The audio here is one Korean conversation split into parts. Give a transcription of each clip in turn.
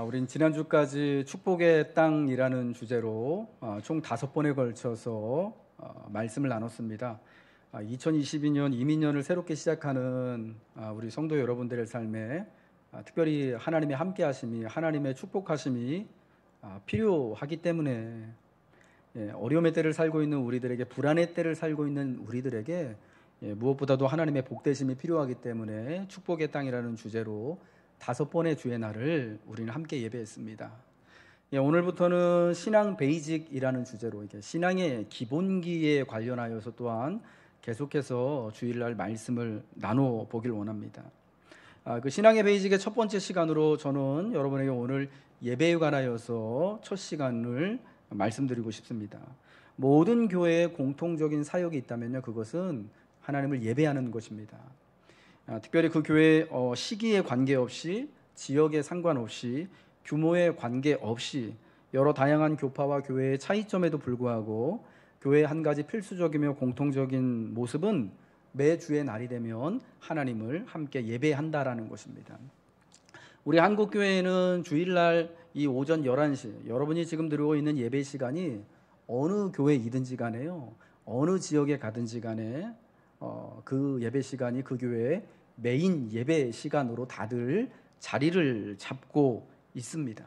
우린 지난주까지 축복의 땅이라는 주제로 총 5번에 걸쳐서 말씀을 나눴습니다. 2022년 이민년을 새롭게 시작하는 우리 성도 여러분들의 삶에 특별히 하나님의 함께 하심이, 하나님의 축복하심이 필요하기 때문에 어려움의 때를 살고 있는 우리들에게, 불안의 때를 살고 있는 우리들에게 무엇보다도 하나님의 복되심이 필요하기 때문에 축복의 땅이라는 주제로 5번의 주의 날을 우리는 함께 예배했습니다. 오늘부터는 신앙 베이직이라는 주제로 신앙의 기본기에 관련하여서 또한 계속해서 주일날 말씀을 나눠보길 원합니다. 그 신앙의 베이직의 첫 번째 시간으로 저는 여러분에게 오늘 예배에 관하여서 첫 시간을 말씀드리고 싶습니다. 모든 교회에 공통적인 사역이 있다면요, 그것은 하나님을 예배하는 것입니다. 특별히 그 교회의 시기에 관계없이, 지역에 상관없이, 규모에 관계없이 여러 다양한 교파와 교회의 차이점에도 불구하고 교회의 한 가지 필수적이며 공통적인 모습은 매주의 날이 되면 하나님을 함께 예배한다라는 것입니다. 우리 한국교회는 주일날 이 오전 11시, 여러분이 지금 들어오고 있는 예배 시간이 어느 교회이든지 간에요, 어느 지역에 가든지 간에 그 예배 시간이 그 교회의 메인 예배 시간으로 다들 자리를 잡고 있습니다.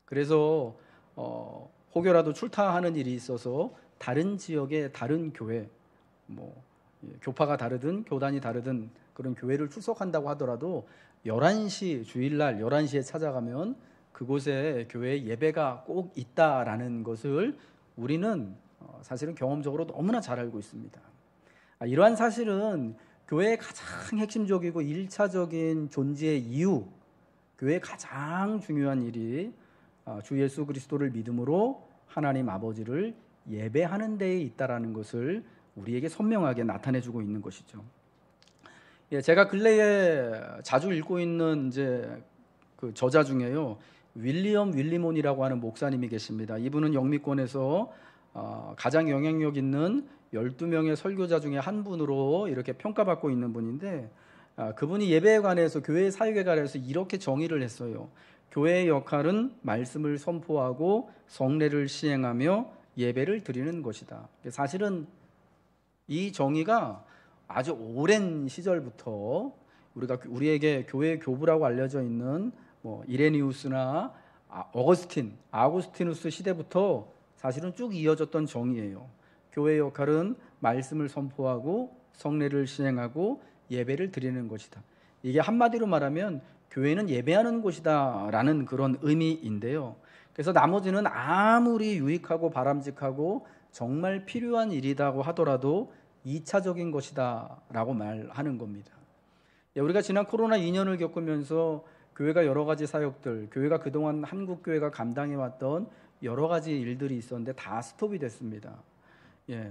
그래서 혹여라도 출타하는 일이 있어서 다른 지역의 다른 교회, 교파가 다르든 교단이 다르든 그런 교회를 출석한다고 하더라도 11시, 주일날 11시에 찾아가면 그곳에 교회 예배가 꼭 있다라는 것을 우리는 사실은 경험적으로 너무나 잘 알고 있습니다. 이러한 사실은 교회의 가장 핵심적이고 1차적인 존재의 이유, 교회의 가장 중요한 일이 주 예수 그리스도를 믿음으로 하나님 아버지를 예배하는 데에 있다라는 것을 우리에게 선명하게 나타내주고 있는 것이죠. 제가 근래에 자주 읽고 있는 그 저자 중에요, 윌리엄 윌리몬이라고 하는 목사님이 계십니다. 이분은 영미권에서 가장 영향력 있는 12명의 설교자 중에 한 분으로 이렇게 평가받고 있는 분인데, 그분이 예배에 관해서, 교회의 사역에 관해서 이렇게 정의를 했어요. 교회의 역할은 말씀을 선포하고 성례를 시행하며 예배를 드리는 것이다. 사실은 이 정의가 아주 오랜 시절부터 우리에게 교회의 교부라고 알려져 있는 이레니우스나 아구스티누스 시대부터 사실은 쭉 이어졌던 정의예요. 교회의 역할은 말씀을 선포하고 성례를 시행하고 예배를 드리는 것이다. 이게 한마디로 말하면 교회는 예배하는 곳이다 라는 그런 의미인데요. 그래서 나머지는 아무리 유익하고 바람직하고 정말 필요한 일이라고 하더라도 2차적인 것이다 라고 말하는 겁니다. 우리가 지난 코로나 2년을 겪으면서 교회가 여러 가지 사역들, 교회가 그동안 한국교회가 감당해왔던 여러 가지 일들이 있었는데 다 스톱이 됐습니다.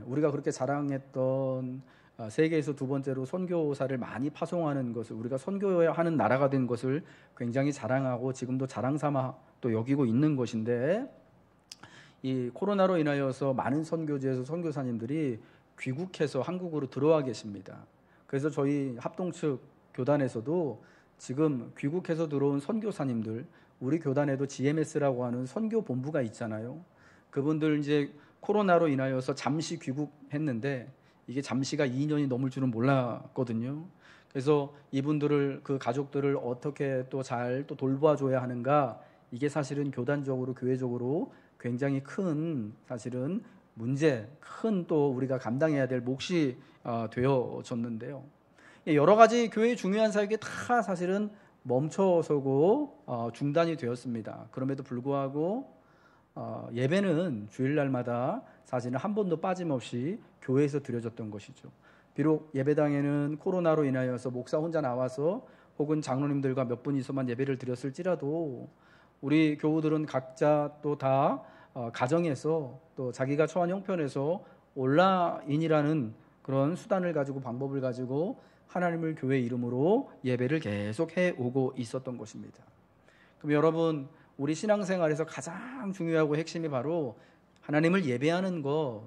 우리가 그렇게 자랑했던 세계에서 두 번째로 선교사를 많이 파송하는 것을, 우리가 선교하는 나라가 된 것을 굉장히 자랑하고 지금도 자랑 삼아 또 여기고 있는 것인데, 이 코로나로 인하여서 많은 선교지에서 선교사님들이 귀국해서 한국으로 들어와 계십니다. 그래서 저희 합동 측 교단에서도 지금 귀국해서 들어온 선교사님들, 우리 교단에도 GMS라고 하는 선교 본부가 있잖아요. 그분들 코로나로 인하여서 잠시 귀국했는데 이게 잠시가 2년이 넘을 줄은 몰랐거든요. 그래서 이분들을, 그 가족들을 어떻게 또 잘 또 돌봐줘야 하는가, 이게 사실은 교단적으로, 교회적으로 굉장히 큰 사실은 문제, 큰 또 우리가 감당해야 될 몫이 되어졌는데요. 여러 가지 교회의 중요한 사역이 다 사실은 멈춰서고 중단이 되었습니다. 그럼에도 불구하고 예배는 주일날마다 사실은 한 번도 빠짐없이 교회에서 드려졌던 것이죠. 비록 예배당에는 코로나로 인하여서 목사 혼자 나와서 혹은 장로님들과 몇 분이서만 예배를 드렸을지라도 우리 교우들은 각자 또 다 가정에서 또 자기가 처한 형편에서 온라인이라는 그런 수단을 가지고, 방법을 가지고 하나님을 교회 이름으로 예배를 계속 해오고 있었던 것입니다. 그럼 여러분, 우리 신앙생활에서 가장 중요하고 핵심이 바로 하나님을 예배하는 것.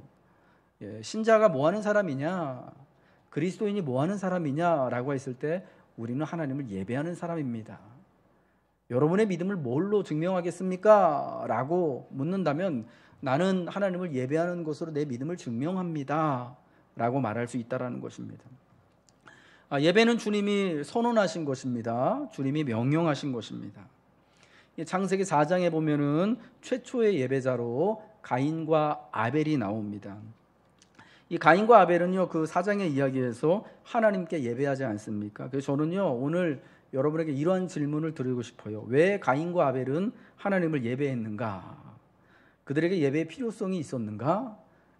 신자가 뭐 하는 사람이냐, 그리스도인이 뭐 하는 사람이냐라고 했을 때 우리는 하나님을 예배하는 사람입니다. 여러분의 믿음을 뭘로 증명하겠습니까? 라고 묻는다면 나는 하나님을 예배하는 것으로 내 믿음을 증명합니다. 라고 말할 수 있다는 것입니다. 예배는 주님이 선언하신 것입니다. 주님이 명령하신 것입니다. 창세기 4장에 보면은 최초의 예배자로 가인과 아벨이 나옵니다. 이 가인과 아벨은요, 그 4장의 이야기에서 하나님께 예배하지 않습니까? 그래서 저는요, 오늘 여러분에게 이러한 질문을 드리고 싶어요. 왜 가인과 아벨은 하나님을 예배했는가? 그들에게 예배의 필요성이 있었는가?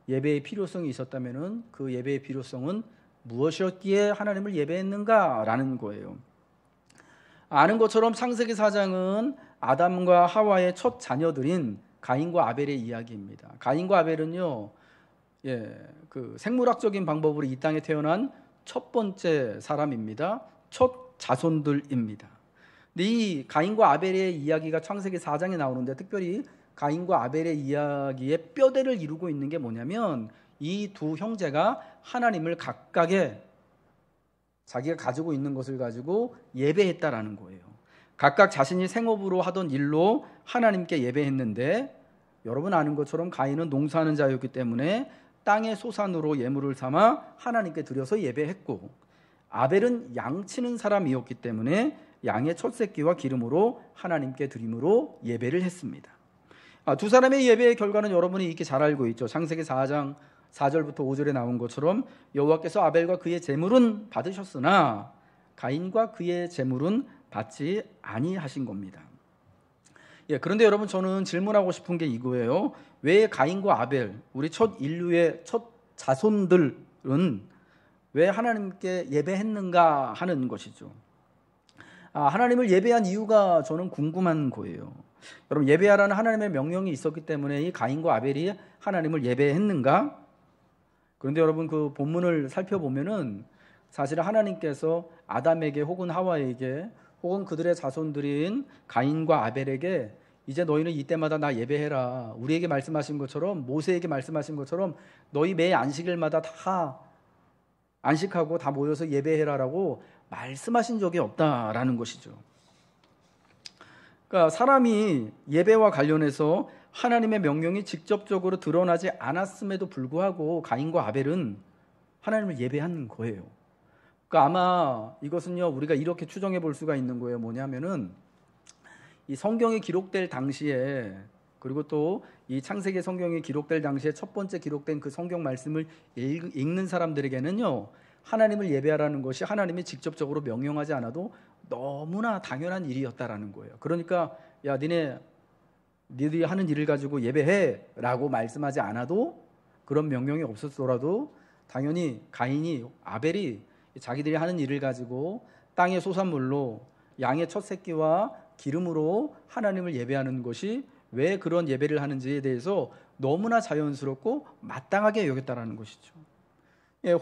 예배의 필요성이 있었다면은 그 예배의 필요성은 무엇이었기에 하나님을 예배했는가라는 거예요. 아는 것처럼 창세기 4장은 아담과 하와의 첫 자녀들인 가인과 아벨의 이야기입니다. 가인과 아벨은요, 그 생물학적인 방법으로 이 땅에 태어난 첫 번째 사람입니다. 첫 자손들입니다. 근데 이 가인과 아벨의 이야기가 창세기 4장에 나오는데 특별히 가인과 아벨의 이야기의 뼈대를 이루고 있는 게 뭐냐면 이 두 형제가 하나님을 각각의 자기가 가지고 있는 것을 가지고 예배했다라는 거예요. 각각 자신이 생업으로 하던 일로 하나님께 예배했는데 여러분 아는 것처럼 가인은 농사하는 자였기 때문에 땅의 소산으로 예물을 삼아 하나님께 드려서 예배했고 아벨은 양치는 사람이었기 때문에 양의 첫 새끼와 기름으로 하나님께 드림으로 예배를 했습니다. 두 사람의 예배의 결과는 여러분이 이렇게 잘 알고 있죠. 창세기 4장 4절부터 5절에 나온 것처럼 여호와께서 아벨과 그의 제물은 받으셨으나 가인과 그의 제물은 받지 아니하신 겁니다. 그런데 여러분 저는 질문하고 싶은 게 이거예요. 왜 가인과 아벨, 우리 첫 인류의 첫 자손들은 왜 하나님께 예배했는가 하는 것이죠. 하나님을 예배한 이유가 저는 궁금한 거예요. 여러분 예배하라는 하나님의 명령이 있었기 때문에 이 가인과 아벨이 하나님을 예배했는가? 그런데 여러분 그 본문을 살펴보면은 사실 하나님께서 아담에게 혹은 하와에게 혹은 그들의 자손들인 가인과 아벨에게 이제 너희는 이때마다 나 예배해라. 우리에게 말씀하신 것처럼 모세에게 말씀하신 것처럼 너희 매 안식일마다 다 안식하고 다 모여서 예배해라라고 말씀하신 적이 없다라는 것이죠. 그러니까 사람이 예배와 관련해서 하나님의 명령이 직접적으로 드러나지 않았음에도 불구하고 가인과 아벨은 하나님을 예배한 거예요. 그러니까 아마 이것은요 우리가 이렇게 추정해 볼 수가 있는 거예요. 뭐냐면은 이 성경이 기록될 당시에 그리고 또 이 창세기 성경이 기록될 당시에 첫 번째 기록된 그 성경 말씀을 읽는 사람들에게는요 하나님을 예배하라는 것이 하나님이 직접적으로 명령하지 않아도 너무나 당연한 일이었다라는 거예요. 그러니까 야 니들이 하는 일을 가지고 예배해라고 말씀하지 않아도 그런 명령이 없었더라도 당연히 가인이 아벨이 자기들이 하는 일을 가지고 땅의 소산물로 양의 첫 새끼와 기름으로 하나님을 예배하는 것이 왜 그런 예배를 하는지에 대해서 너무나 자연스럽고 마땅하게 여겼다라는 것이죠.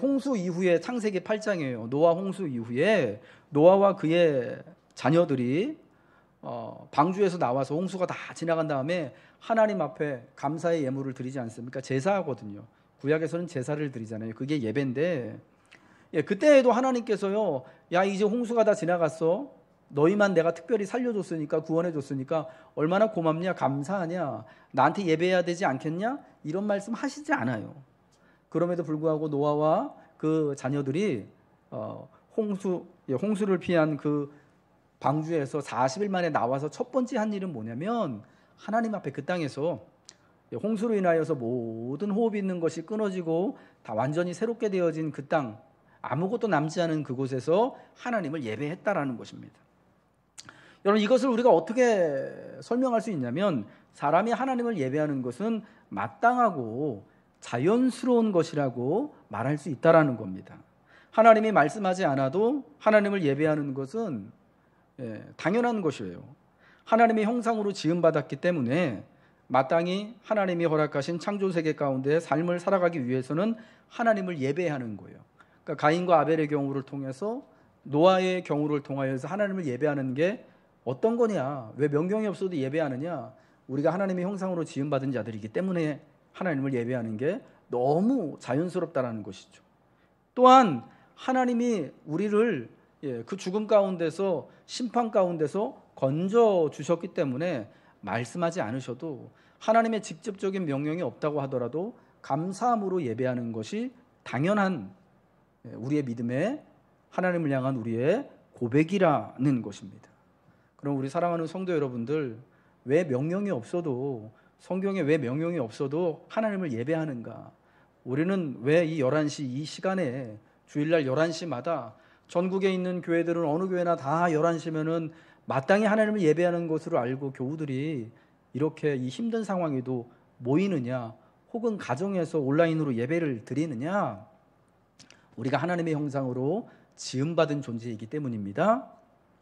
홍수 이후에 창세기 8장이에요. 노아 홍수 이후에 노아와 그의 자녀들이 방주에서 나와서 홍수가 다 지나간 다음에 하나님 앞에 감사의 예물을 드리지 않습니까? 제사하거든요. 구약에서는 제사를 드리잖아요. 그게 예배인데 그때에도 하나님께서요 야 이제 홍수가 다 지나갔어. 너희만 내가 특별히 살려줬으니까 구원해줬으니까 얼마나 고맙냐 감사하냐 나한테 예배해야 되지 않겠냐 이런 말씀 하시지 않아요. 그럼에도 불구하고 노아와 그 자녀들이 홍수를 피한 그 방주에서 40일 만에 나와서 첫 번째 한 일은 뭐냐면 하나님 앞에 그 땅에서 홍수로 인하여서 모든 호흡이 있는 것이 끊어지고 다 완전히 새롭게 되어진 그 땅 아무것도 남지 않은 그곳에서 하나님을 예배했다라는 것입니다. 여러분 이것을 우리가 어떻게 설명할 수 있냐면 사람이 하나님을 예배하는 것은 마땅하고 자연스러운 것이라고 말할 수 있다라는 겁니다. 하나님이 말씀하지 않아도 하나님을 예배하는 것은 당연한 것이에요. 하나님의 형상으로 지음받았기 때문에 마땅히 하나님이 허락하신 창조세계 가운데 삶을 살아가기 위해서는 하나님을 예배하는 거예요. 그러니까 가인과 아벨의 경우를 통해서 노아의 경우를 통하여서 하나님을 예배하는 게 어떤 거냐? 왜 명령이 없어도 예배하느냐? 우리가 하나님의 형상으로 지음받은 자들이기 때문에 하나님을 예배하는 게 너무 자연스럽다라는 것이죠. 또한 하나님이 우리를 그 죽음 가운데서 심판 가운데서 건져 주셨기 때문에 말씀하지 않으셔도 하나님의 직접적인 명령이 없다고 하더라도 감사함으로 예배하는 것이 당연한 우리의 믿음에 하나님을 향한 우리의 고백이라는 것입니다. 그럼 우리 사랑하는 성도 여러분들, 왜 명령이 없어도, 성경에 왜 명령이 없어도 하나님을 예배하는가? 우리는 왜 이 11시 이 시간에 주일날 11시마다 전국에 있는 교회들은 어느 교회나 다 11시면은 마땅히 하나님을 예배하는 것으로 알고 교우들이 이렇게 이 힘든 상황에도 모이느냐, 혹은 가정에서 온라인으로 예배를 드리느냐? 우리가 하나님의 형상으로 지음받은 존재이기 때문입니다.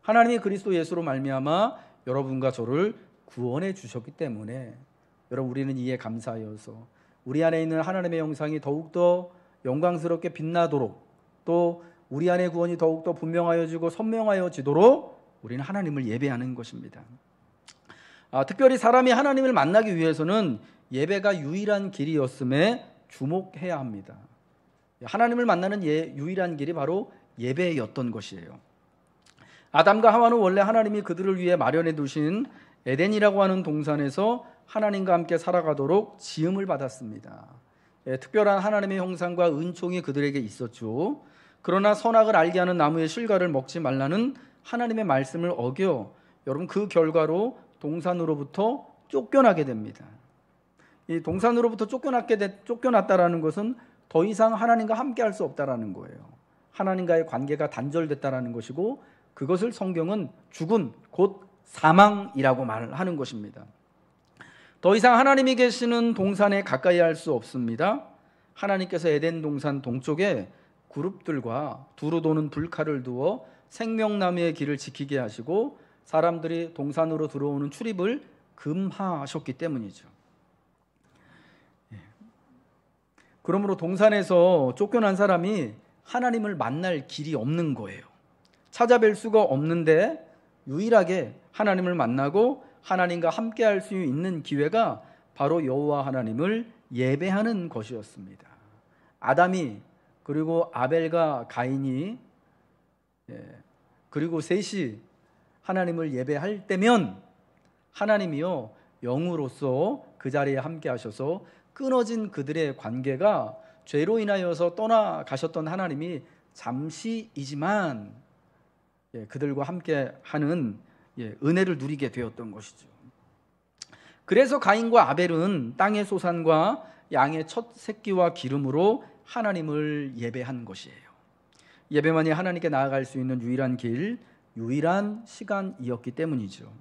하나님이 그리스도 예수로 말미암아 여러분과 저를 구원해 주셨기 때문에 여러분, 우리는 이에 감사하여서 우리 안에 있는 하나님의 형상이 더욱더 영광스럽게 빛나도록, 또 우리 안의 구원이 더욱더 분명하여지고 선명하여지도록 우리는 하나님을 예배하는 것입니다. 특별히 사람이 하나님을 만나기 위해서는 예배가 유일한 길이었음에 주목해야 합니다. 하나님을 만나는 유일한 길이 바로 예배였던 것이에요. 아담과 하와는 원래 하나님이 그들을 위해 마련해 두신 에덴이라고 하는 동산에서 하나님과 함께 살아가도록 지음을 받았습니다. 특별한 하나님의 형상과 은총이 그들에게 있었죠. 그러나 선악을 알게 하는 나무의 실과를 먹지 말라는 하나님의 말씀을 어겨 여러분, 그 결과로 동산으로부터 쫓겨나게 됩니다. 이 동산으로부터 쫓겨났다라는 것은 더 이상 하나님과 함께 할 수 없다라는 거예요. 하나님과의 관계가 단절됐다라는 것이고, 그것을 성경은 죽음, 곧 사망이라고 말하는 것입니다. 더 이상 하나님이 계시는 동산에 가까이 할 수 없습니다. 하나님께서 에덴 동산 동쪽에 그룹들과 두루 도는 불칼을 두어 생명나무의 길을 지키게 하시고 사람들이 동산으로 들어오는 출입을 금하셨기 때문이죠. 그러므로 동산에서 쫓겨난 사람이 하나님을 만날 길이 없는 거예요. 찾아뵐 수가 없는데 유일하게 하나님을 만나고 하나님과 함께 할 수 있는 기회가 바로 여호와 하나님을 예배하는 것이었습니다. 아담이, 그리고 아벨과 가인이, 그리고 셋이 하나님을 예배할 때면 하나님이요 영으로서 그 자리에 함께 하셔서 끊어진 그들의 관계가 죄로 인하여서 떠나가셨던 하나님이 잠시이지만 그들과 함께 하는 은혜를 누리게 되었던 것이죠. 그래서 가인과 아벨은 땅의 소산과 양의 첫 새끼와 기름으로 하나님을 예배한 것이에요. 예배만이 하나님께 나아갈 수 있는 유일한 길, 유일한 시간이었기 때문이죠.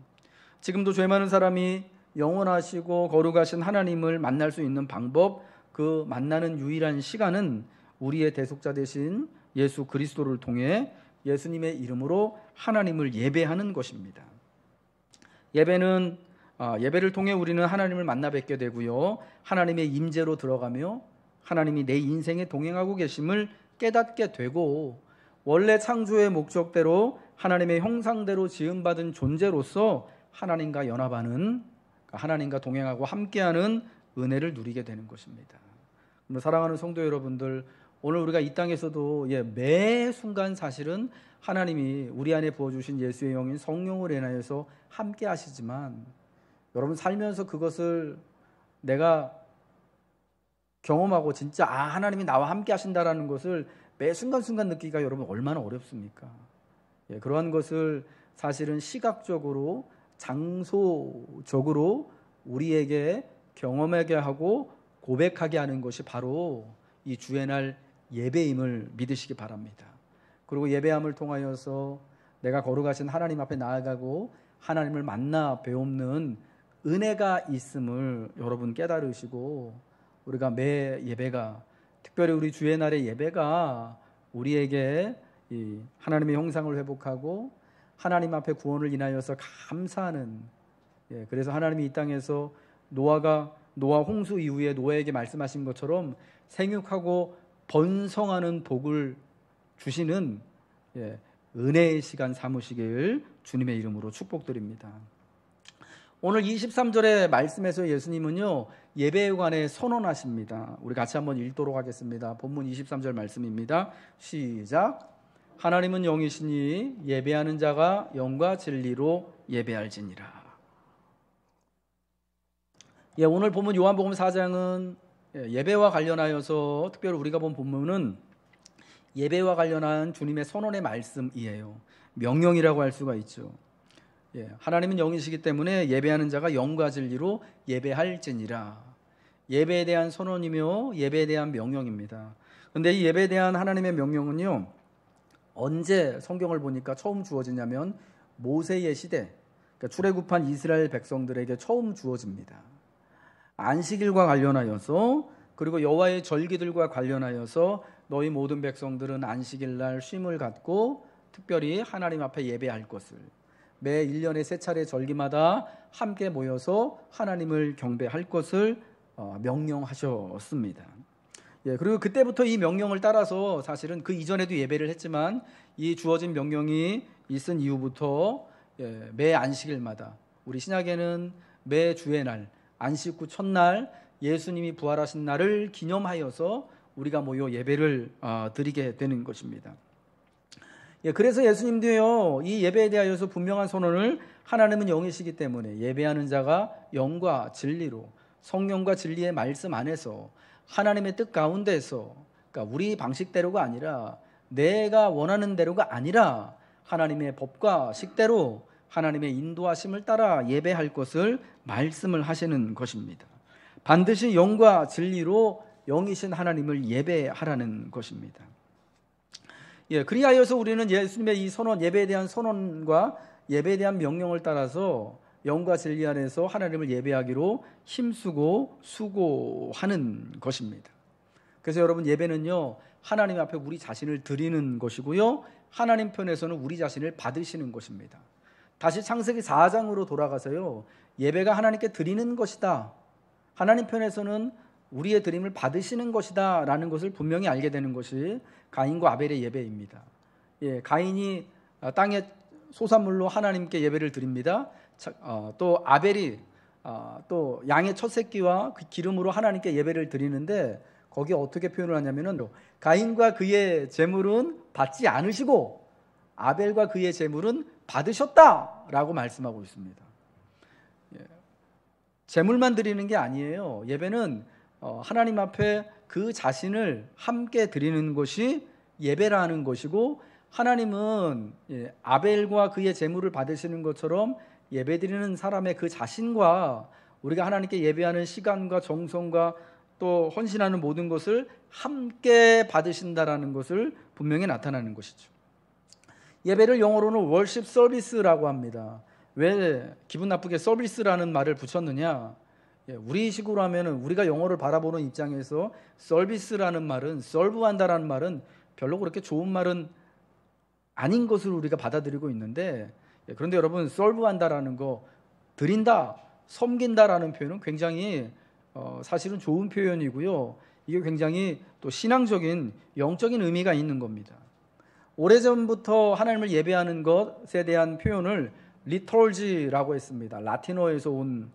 지금도 죄 많은 사람이 영원하시고 거룩하신 하나님을 만날 수 있는 방법, 그 만나는 유일한 시간은 우리의 대속자 되신 예수 그리스도를 통해 예수님의 이름으로 하나님을 예배하는 것입니다. 예배를 통해 우리는 하나님을 만나 뵙게 되고요, 하나님의 임재로 들어가며 하나님이 내 인생에 동행하고 계심을 깨닫게 되고, 원래 창조의 목적대로 하나님의 형상대로 지음받은 존재로서 하나님과 연합하는, 하나님과 동행하고 함께하는 은혜를 누리게 되는 것입니다. 사랑하는 성도 여러분들, 오늘 우리가 이 땅에서도 매 순간 사실은 하나님이 우리 안에 부어주신 예수의 영인 성령을 인하여서 함께 하시지만, 여러분 살면서 그것을 내가 경험하고 진짜 하나님이 나와 함께 하신다라는 것을 매 순간순간 느끼기가 여러분 얼마나 어렵습니까? 그러한 것을 사실은 시각적으로, 장소적으로 우리에게 경험하게 하고 고백하게 하는 것이 바로 이 주의 날 예배임을 믿으시기 바랍니다. 그리고 예배함을 통하여서 내가 거룩하신 하나님 앞에 나아가고 하나님을 만나 배우는 은혜가 있음을 여러분 깨달으시고, 우리가 매 예배가, 특별히 우리 주의 날의 예배가 우리에게 이 하나님의 형상을 회복하고 하나님 앞에 구원을 인하여서 감사하는, 그래서 하나님이 이 땅에서 노아 홍수 이후에 노아에게 말씀하신 것처럼 생육하고 번성하는 복을 주시는 은혜의 시간 삼으시길 주님의 이름으로 축복드립니다. 오늘 23절의 말씀에서 예수님은요 예배에 관해 선언하십니다. 우리 같이 한번 읽도록 하겠습니다. 본문 23절 말씀입니다. 시작. 하나님은 영이시니 예배하는 자가 영과 진리로 예배할지니라. 오늘 본문 요한복음 4장은 예배와 관련하여서 특별히 우리가 본 본문은 예배와 관련한 주님의 선언의 말씀이에요. 명령이라고 할 수가 있죠. 하나님은 영이시기 때문에 예배하는 자가 영과 진리로 예배할지니라. 예배에 대한 선언이며 예배에 대한 명령입니다. 그런데 이 예배에 대한 하나님의 명령은요, 언제 성경을 보니까 처음 주어지냐면 모세의 시대, 그러니까 출애굽한 이스라엘 백성들에게 처음 주어집니다. 안식일과 관련하여서, 그리고 여호와의 절기들과 관련하여서 너희 모든 백성들은 안식일날 쉼을 갖고 특별히 하나님 앞에 예배할 것을, 매 1년에 3차례 절기마다 함께 모여서 하나님을 경배할 것을 명령하셨습니다. 그리고 그때부터 이 명령을 따라서 사실은 그 이전에도 예배를 했지만 이 주어진 명령이 있은 이후부터 매 안식일마다, 우리 신약에는 매 주의 날, 안식 후 첫날, 예수님이 부활하신 날을 기념하여서 우리가 모여 예배를 드리게 되는 것입니다. 그래서 예수님도요, 이 예배에 대하여서 분명한 선언을, 하나님은 영이시기 때문에 예배하는 자가 영과 진리로, 성령과 진리의 말씀 안에서 하나님의 뜻 가운데서, 그러니까 우리 방식대로가 아니라, 내가 원하는 대로가 아니라 하나님의 법과 식대로 하나님의 인도하심을 따라 예배할 것을 말씀을 하시는 것입니다. 반드시 영과 진리로 영이신 하나님을 예배하라는 것입니다. 그리하여서 우리는 예수님의 이 선언, 예배에 대한 선언과 예배에 대한 명령을 따라서 영과 진리 안에서 하나님을 예배하기로 힘쓰고 수고하는 것입니다. 그래서 여러분, 예배는요, 하나님 앞에 우리 자신을 드리는 것이고요, 하나님 편에서는 우리 자신을 받으시는 것입니다. 다시 창세기 4장으로 돌아가서요, 예배가 하나님께 드리는 것이다, 하나님 편에서는 우리의 드림을 받으시는 것이다 라는 것을 분명히 알게 되는 것이 가인과 아벨의 예배입니다. 가인이 땅의 소산물로 하나님께 예배를 드립니다. 또 아벨이 또 양의 첫 새끼와 그 기름으로 하나님께 예배를 드리는데, 거기에 어떻게 표현을 하냐면은, 가인과 그의 제물은 받지 않으시고 아벨과 그의 제물은 받으셨다라고 말씀하고 있습니다. 제물만 드리는 게 아니에요. 예배는 하나님 앞에 그 자신을 함께 드리는 것이 예배라는 것이고, 하나님은 아벨과 그의 제물을 받으시는 것처럼 예배드리는 사람의 그 자신과 우리가 하나님께 예배하는 시간과 정성과 또 헌신하는 모든 것을 함께 받으신다라는 것을 분명히 나타나는 것이죠. 예배를 영어로는 월십 서비스라고 합니다. 왜 기분 나쁘게 서비스라는 말을 붙였느냐? 우리식으로 하면은, 우리가 영어를 바라보는 입장에서 서비스라는 말은, 설브한다라는 말은 별로 그렇게 좋은 말은 아닌 것으로 우리가 받아들이고 있는데, 그런데 여러분, 설브한다라는 거, 드린다, 섬긴다라는 표현은 굉장히 사실은 좋은 표현이고요, 이게 굉장히 또 신앙적인 영적인 의미가 있는 겁니다. 오래전부터 하나님을 예배하는 것에 대한 표현을 리톨지라고 했습니다. 라틴어에서 온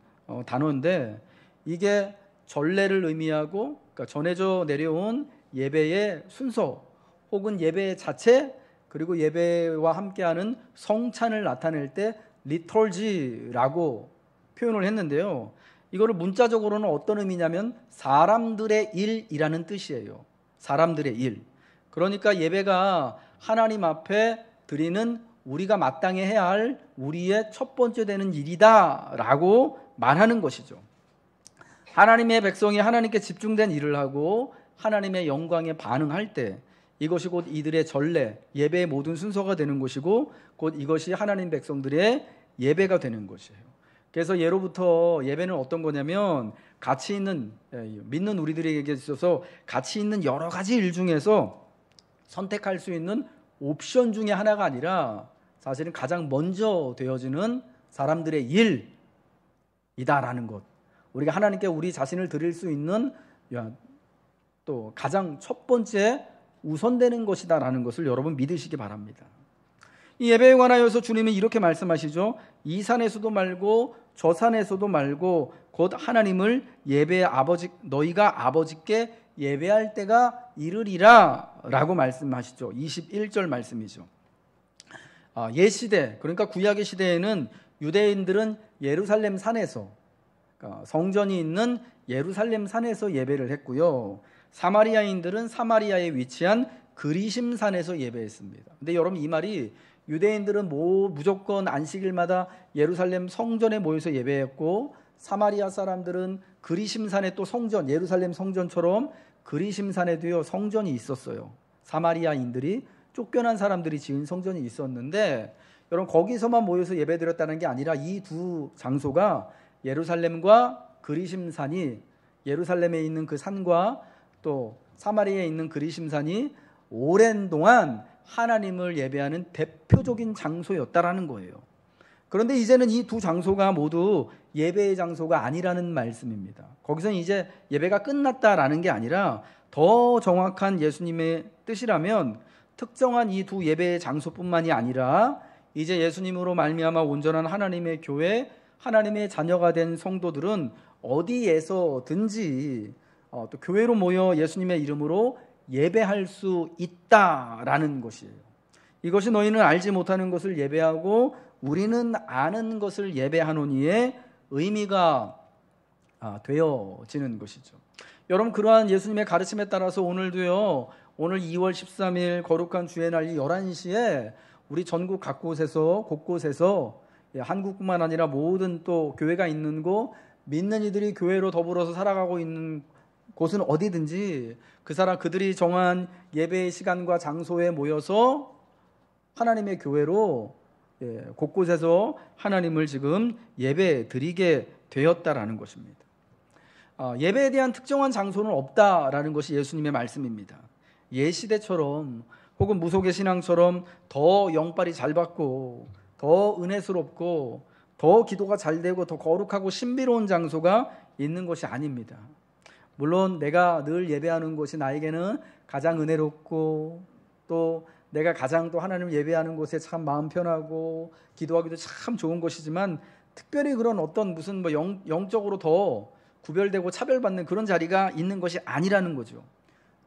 단어인데, 이게 전례를 의미하고, 그러니까 전해져 내려온 예배의 순서 혹은 예배 자체, 그리고 예배와 함께하는 성찬을 나타낼 때 리톨지라고 표현을 했는데요, 이거를 문자적으로는 어떤 의미냐면 사람들의 일이라는 뜻이에요. 사람들의 일. 그러니까 예배가 하나님 앞에 드리는, 우리가 마땅히 해야 할 우리의 첫 번째 되는 일이다 라고 말하는 것이죠. 하나님의 백성이 하나님께 집중된 일을 하고 하나님의 영광에 반응할 때, 이것이 곧 이들의 전례, 예배의 모든 순서가 되는 것이고, 곧 이것이 하나님 백성들의 예배가 되는 것이에요. 그래서 예로부터 예배는 어떤 거냐면, 가치 있는, 믿는 우리들에게 있어서 가치 있는 여러 가지 일 중에서 선택할 수 있는 옵션 중에 하나가 아니라, 사실은 가장 먼저 되어지는 사람들의 일이다라는 것, 우리가 하나님께 우리 자신을 드릴 수 있는 또 가장 첫 번째 우선되는 것이다라는 것을 여러분 믿으시기 바랍니다. 이 예배에 관하여서 주님은 이렇게 말씀하시죠. 이 산에서도 말고 저 산에서도 말고 곧 하나님을 너희가 아버지께 예배할 때가 이르리라 라고 말씀하시죠. 21절 말씀이죠. 옛시대, 그러니까 구약의 시대에는 유대인들은 예루살렘 산에서, 그러니까 성전이 있는 예루살렘 산에서 예배를 했고요. 사마리아인들은 사마리아에 위치한 그리심 산에서 예배했습니다. 근데 여러분, 이 말이 유대인들은 무조건 안식일마다 예루살렘 성전에 모여서 예배했고, 사마리아 사람들은 그리심 산에 또 성전, 예루살렘 성전처럼 그리심 산에도요 성전이 있었어요. 사마리아인들이, 쫓겨난 사람들이 지은 성전이 있었는데, 여러분, 거기서만 모여서 예배드렸다는 게 아니라 이 두 장소가, 예루살렘과 그리심 산이, 예루살렘에 있는 그 산과 또 사마리아에 있는 그리심 산이 오랜 동안 하나님을 예배하는 대표적인 장소였다라는 거예요. 그런데 이제는 이 두 장소가 모두 예배의 장소가 아니라는 말씀입니다. 거기서는 이제 예배가 끝났다라는 게 아니라, 더 정확한 예수님의 뜻이라면 특정한 이 두 예배의 장소뿐만이 아니라 이제 예수님으로 말미암아 온전한 하나님의 교회, 하나님의 자녀가 된 성도들은 어디에서든지 또 교회로 모여 예수님의 이름으로 예배할 수 있다라는 것이에요. 이것이 너희는 알지 못하는 것을 예배하고 우리는 아는 것을 예배하노니의 의미가 되어지는 것이죠. 여러분, 그러한 예수님의 가르침에 따라서 오늘도요, 오늘 2월 13일 거룩한 주의 날 11시에 우리 전국 곳곳에서 한국뿐만 아니라 모든 또 교회가 있는 곳, 믿는 이들이 교회로 더불어서 살아가고 있는 곳은 어디든지 그들이 정한 예배의 시간과 장소에 모여서 하나님의 교회로 곳곳에서 하나님을 지금 예배 드리게 되었다라는 것입니다. 예배에 대한 특정한 장소는 없다라는 것이 예수님의 말씀입니다. 옛시대처럼 혹은 무속의 신앙처럼 더 영빨이 잘 받고 더 은혜스럽고 더 기도가 잘 되고 더 거룩하고 신비로운 장소가 있는 것이 아닙니다. 물론 내가 늘 예배하는 곳이 나에게는 가장 은혜롭고 또 내가 가장 또 하나님을 예배하는 곳에 참 마음 편하고 기도하기도 참 좋은 곳이지만, 특별히 그런 어떤 무슨 영적으로 더 구별되고 차별받는 그런 자리가 있는 것이 아니라는 거죠.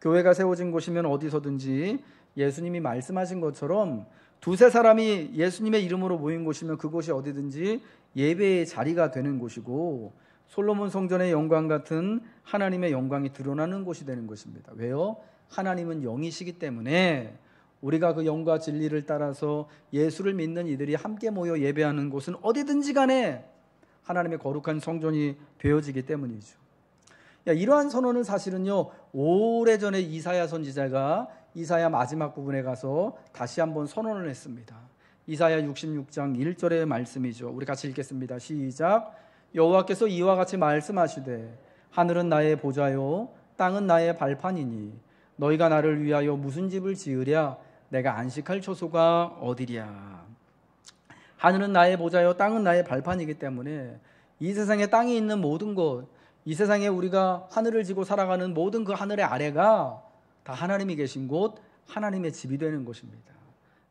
교회가 세워진 곳이면 어디서든지 예수님이 말씀하신 것처럼 두세 사람이 예수님의 이름으로 모인 곳이면 그곳이 어디든지 예배의 자리가 되는 곳이고, 솔로몬 성전의 영광 같은 하나님의 영광이 드러나는 곳이 되는 것입니다. 왜요? 하나님은 영이시기 때문에 우리가 그 영과 진리를 따라서 예수를 믿는 이들이 함께 모여 예배하는 곳은 어디든지 간에 하나님의 거룩한 성전이 되어지기 때문이죠. 이러한 선언을 사실은요, 오래전에 이사야 선지자가 이사야 마지막 부분에 가서 다시 한번 선언을 했습니다. 이사야 66장 1절의 말씀이죠. 우리 같이 읽겠습니다. 시작. 여호와께서 이와 같이 말씀하시되 하늘은 나의 보좌요 땅은 나의 발판이니 너희가 나를 위하여 무슨 집을 지으랴? 내가 안식할 처소가 어디랴? 하늘은 나의 보좌요 땅은 나의 발판이기 때문에 이 세상에 땅이 있는 모든 것, 이 세상에 우리가 하늘을 지고 살아가는 모든 그 하늘의 아래가 다 하나님이 계신 곳, 하나님의 집이 되는 것입니다.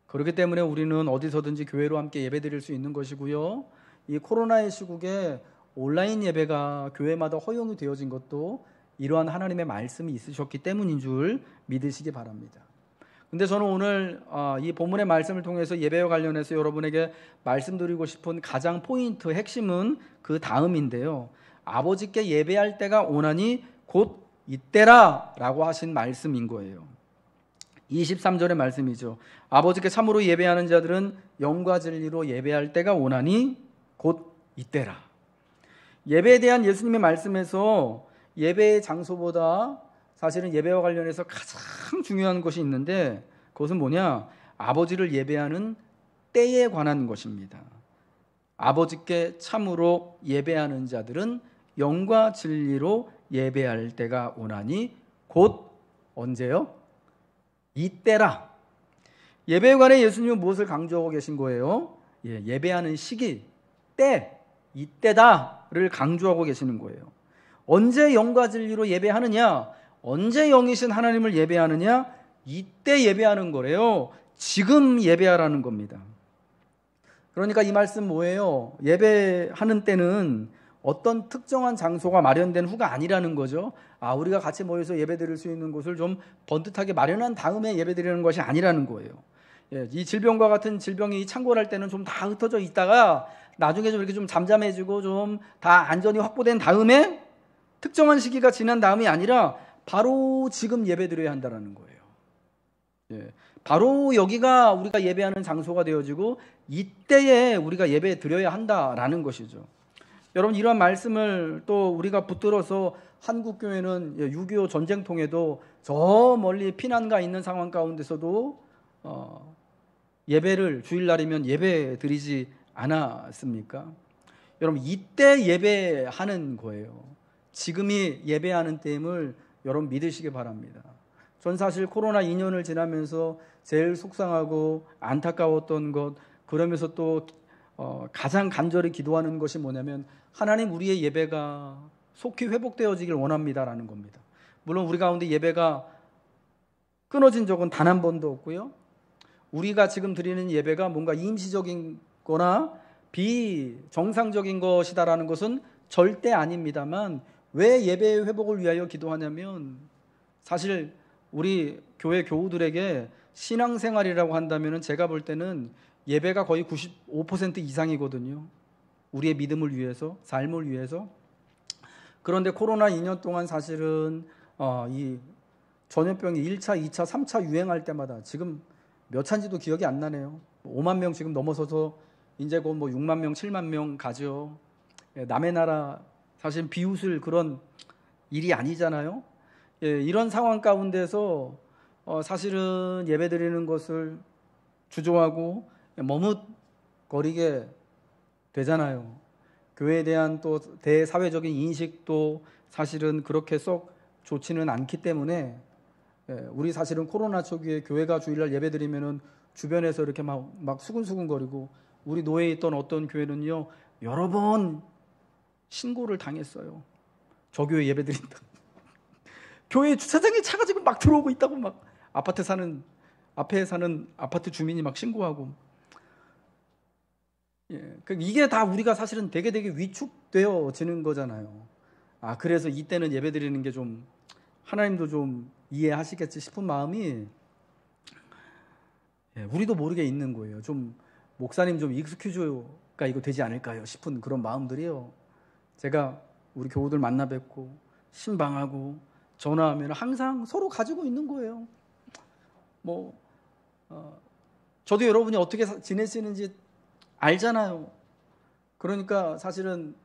그렇기 때문에 우리는 어디서든지 교회로 함께 예배드릴 수 있는 것이고요. 이 코로나의 시국에 온라인 예배가 교회마다 허용이 되어진 것도 이러한 하나님의 말씀이 있으셨기 때문인 줄 믿으시기 바랍니다. 근데 저는 오늘 이 본문의 말씀을 통해서 예배와 관련해서 여러분에게 말씀드리고 싶은 가장 포인트, 핵심은 그 다음인데요. 아버지께 예배할 때가 오나니 곧 이때라 라고 하신 말씀인 거예요. 23절의 말씀이죠. 아버지께 참으로 예배하는 자들은 영과 진리로 예배할 때가 오나니 곧 이때라. 예배에 대한 예수님의 말씀에서 예배의 장소보다 사실은 예배와 관련해서 가장 중요한 것이 있는데, 그것은 뭐냐? 아버지를 예배하는 때에 관한 것입니다. 아버지께 참으로 예배하는 자들은 영과 진리로 예배할 때가 오나니 곧 언제요? 이때라. 예배에 관해 예수님은 무엇을 강조하고 계신 거예요? 예배하는 시기, 때, 이때다를 강조하고 계시는 거예요. 언제 영과 진리로 예배하느냐? 언제 영이신 하나님을 예배하느냐? 이때 예배하는 거래요. 지금 예배하라는 겁니다. 그러니까 이 말씀 뭐예요? 예배하는 때는 어떤 특정한 장소가 마련된 후가 아니라는 거죠. 우리가 같이 모여서 예배드릴 수 있는 곳을 좀 번듯하게 마련한 다음에 예배드리는 것이 아니라는 거예요. 이 질병과 같은 질병이 창궐할 때는 좀 다 흩어져 있다가 나중에 좀 이렇게 좀 잠잠해지고 좀 다 안전이 확보된 다음에 특정한 시기가 지난 다음이 아니라 바로 지금 예배드려야 한다는 거예요. 예, 바로 여기가 우리가 예배하는 장소가 되어지고 이때에 우리가 예배 드려야 한다라는 것이죠. 여러분, 이러한 말씀을 또 우리가 붙들어서 한국교회는 6.25 전쟁통에도 저 멀리 피난가 있는 상황 가운데서도 예배를 주일날이면 예배 드리지 않았습니까? 여러분, 이때 예배하는 거예요. 지금이 예배하는 때임을 여러분 믿으시기 바랍니다. 전 사실 코로나 2년을 지나면서 제일 속상하고 안타까웠던 것, 그러면서 또 가장 간절히 기도하는 것이 뭐냐면 하나님, 우리의 예배가 속히 회복되어지길 원합니다라는 겁니다. 물론 우리 가운데 예배가 끊어진 적은 단 한 번도 없고요. 우리가 지금 드리는 예배가 뭔가 임시적인 거나 비정상적인 것이다라는 것은 절대 아닙니다만, 왜 예배의 회복을 위하여 기도하냐면 사실 우리 교회 교우들에게 신앙생활이라고 한다면 제가 볼 때는 예배가 거의 95% 이상이거든요. 우리의 믿음을 위해서, 삶을 위해서. 그런데 코로나 2년 동안 사실은 이 전염병이 1차, 2차, 3차 유행할 때마다 지금 몇 차인지도 기억이 안 나네요. 5만 명 지금 넘어서서 이제 곧 6만 명, 7만 명 가죠. 남의 나라 사실 비웃을 그런 일이 아니잖아요. 이런 상황 가운데서 사실은 예배드리는 것을 주저하고 머뭇거리게 되잖아요. 교회에 대한 또 대사회적인 인식도 사실은 그렇게 썩 좋지는 않기 때문에 우리 사실은 코로나 초기에 교회가 주일날 예배드리면은 주변에서 이렇게 막 수근수근거리고, 우리 노예에 있던 어떤 교회는요 여러 번 신고를 당했어요. 저 교회 예배드린다. 교회 주차장에 차가 지금 막 들어오고 있다고 막 앞에 사는 아파트 주민이 막 신고하고. 이게 다 우리가 사실은 되게 위축되어지는 거잖아요. 그래서 이때는 예배드리는 게 좀 하나님도 좀 이해하시겠지 싶은 마음이 우리도 모르게 있는 거예요. 좀 목사님 좀 익스큐즈가 이거 되지 않을까요 싶은 그런 마음들이요. 제가 우리 교우들 만나 뵙고 신방하고 전화하면 항상 서로 가지고 있는 거예요. 저도 여러분이 어떻게 지내시는지 알잖아요. 그러니까 사실은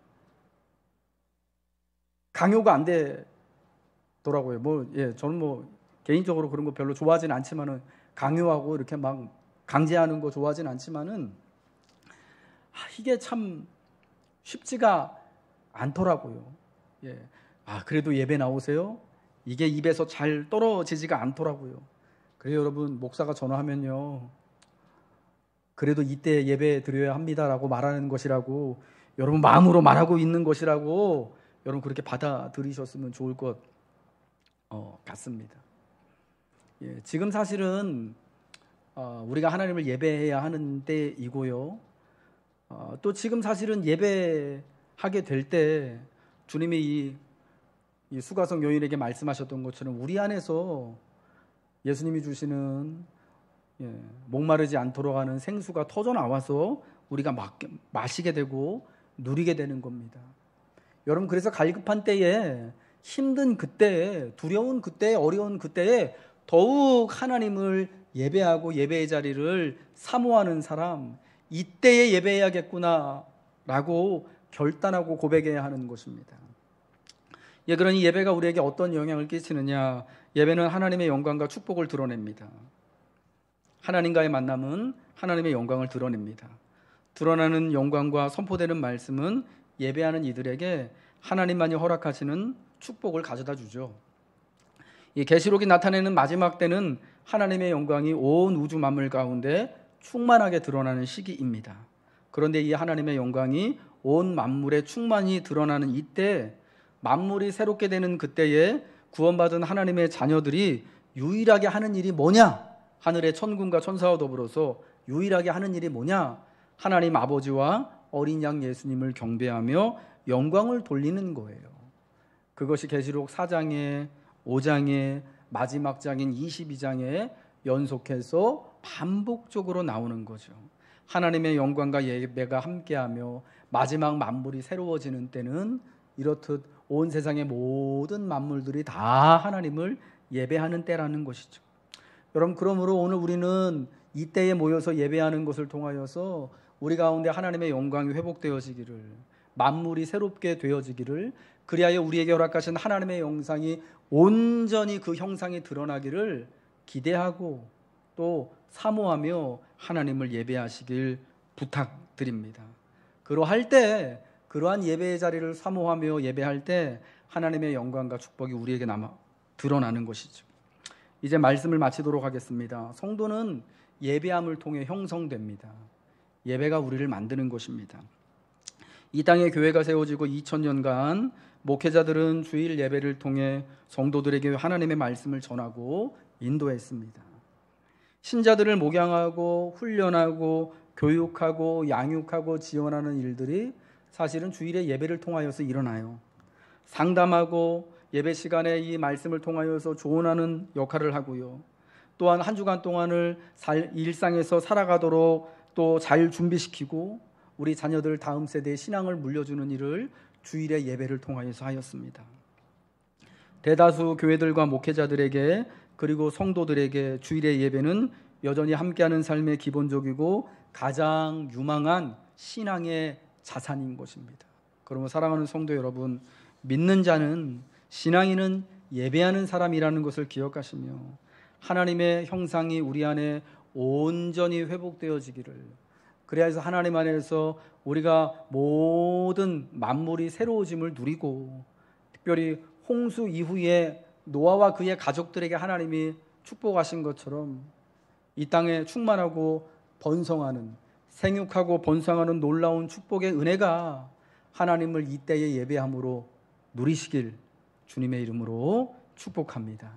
강요가 안 되더라고요. 저는 개인적으로 그런 거 별로 좋아하진 않지만은, 강요하고 이렇게 막 강제하는 거 좋아하진 않지만은 이게 참 쉽지가 않더라고요. 그래도 예배 나오세요? 이게 입에서 잘 떨어지지가 않더라고요. 그래요, 여러분, 목사가 전화하면요, 그래도 이때 예배 드려야 합니다라고 말하는 것이라고, 여러분 마음으로 말하고 있는 것이라고 여러분 그렇게 받아들이셨으면 좋을 것 같습니다. 지금 사실은 우리가 하나님을 예배해야 하는 때이고요. 또 지금 사실은 예배하게 될 때 주님이 이 수가성 여인에게 말씀하셨던 것처럼 우리 안에서 예수님이 주시는 목마르지 않도록 하는 생수가 터져 나와서 우리가 마시게 되고 누리게 되는 겁니다. 여러분, 그래서 갈급한 때에, 힘든 그때에, 두려운 그때에, 어려운 그때에 더욱 하나님을 예배하고 예배의 자리를 사모하는 사람, 이때에 예배해야겠구나 라고 결단하고 고백해야 하는 것입니다. 그러니 예배가 우리에게 어떤 영향을 끼치느냐? 예배는 하나님의 영광과 축복을 드러냅니다. 하나님과의 만남은 하나님의 영광을 드러냅니다. 드러나는 영광과 선포되는 말씀은 예배하는 이들에게 하나님만이 허락하시는 축복을 가져다 주죠. 이 계시록이 나타내는 마지막 때는 하나님의 영광이 온 우주 만물 가운데 충만하게 드러나는 시기입니다. 그런데 이 하나님의 영광이 온 만물에 충만히 드러나는 이때, 만물이 새롭게 되는 그때에 구원받은 하나님의 자녀들이 유일하게 하는 일이 뭐냐? 하늘의 천군과 천사와 더불어서 유일하게 하는 일이 뭐냐? 하나님 아버지와 어린 양 예수님을 경배하며 영광을 돌리는 거예요. 그것이 계시록 4장에 5장에 마지막 장인 22장에 연속해서 반복적으로 나오는 거죠. 하나님의 영광과 예배가 함께하며 마지막 만물이 새로워지는 때는 이렇듯 온 세상의 모든 만물들이 다 하나님을 예배하는 때라는 것이죠. 여러분, 그러므로 오늘 우리는 이때에 모여서 예배하는 것을 통하여서 우리 가운데 하나님의 영광이 회복되어지기를, 만물이 새롭게 되어지기를, 그리하여 우리에게 허락하신 하나님의 영상이 온전히 그 형상이 드러나기를 기대하고 또 사모하며 하나님을 예배하시길 부탁드립니다. 그러할 때, 그러한 예배의 자리를 사모하며 예배할 때 하나님의 영광과 축복이 우리에게 드러나는 것이죠. 이제 말씀을 마치도록 하겠습니다. 성도는 예배함을 통해 형성됩니다. 예배가 우리를 만드는 것입니다. 이 땅에 교회가 세워지고 2000년간 목회자들은 주일 예배를 통해 성도들에게 하나님의 말씀을 전하고 인도했습니다. 신자들을 목양하고 훈련하고 교육하고 양육하고 지원하는 일들이 사실은 주일의 예배를 통하여서 일어나요. 상담하고 예배 시간에 이 말씀을 통하여서 조언하는 역할을 하고요. 또한 한 주간 동안을 일상에서 살아가도록 또 잘 준비시키고 우리 자녀들 다음 세대의 신앙을 물려주는 일을 주일의 예배를 통하여서 하였습니다. 대다수 교회들과 목회자들에게 그리고 성도들에게 주일의 예배는 여전히 함께하는 삶의 기본적이고 가장 유망한 신앙의 자산인 것입니다. 그러면 사랑하는 성도 여러분, 믿는 자는, 신앙인은 예배하는 사람이라는 것을 기억하시며 하나님의 형상이 우리 안에 온전히 회복되어지기를, 그래야 해서 하나님 안에서 우리가 모든 만물이 새로워짐을 누리고, 특별히 홍수 이후에 노아와 그의 가족들에게 하나님이 축복하신 것처럼 이 땅에 충만하고 번성하는, 생육하고 번성하는 놀라운 축복의 은혜가 하나님을 이때에 예배함으로 누리시길 주님의 이름으로 축복합니다.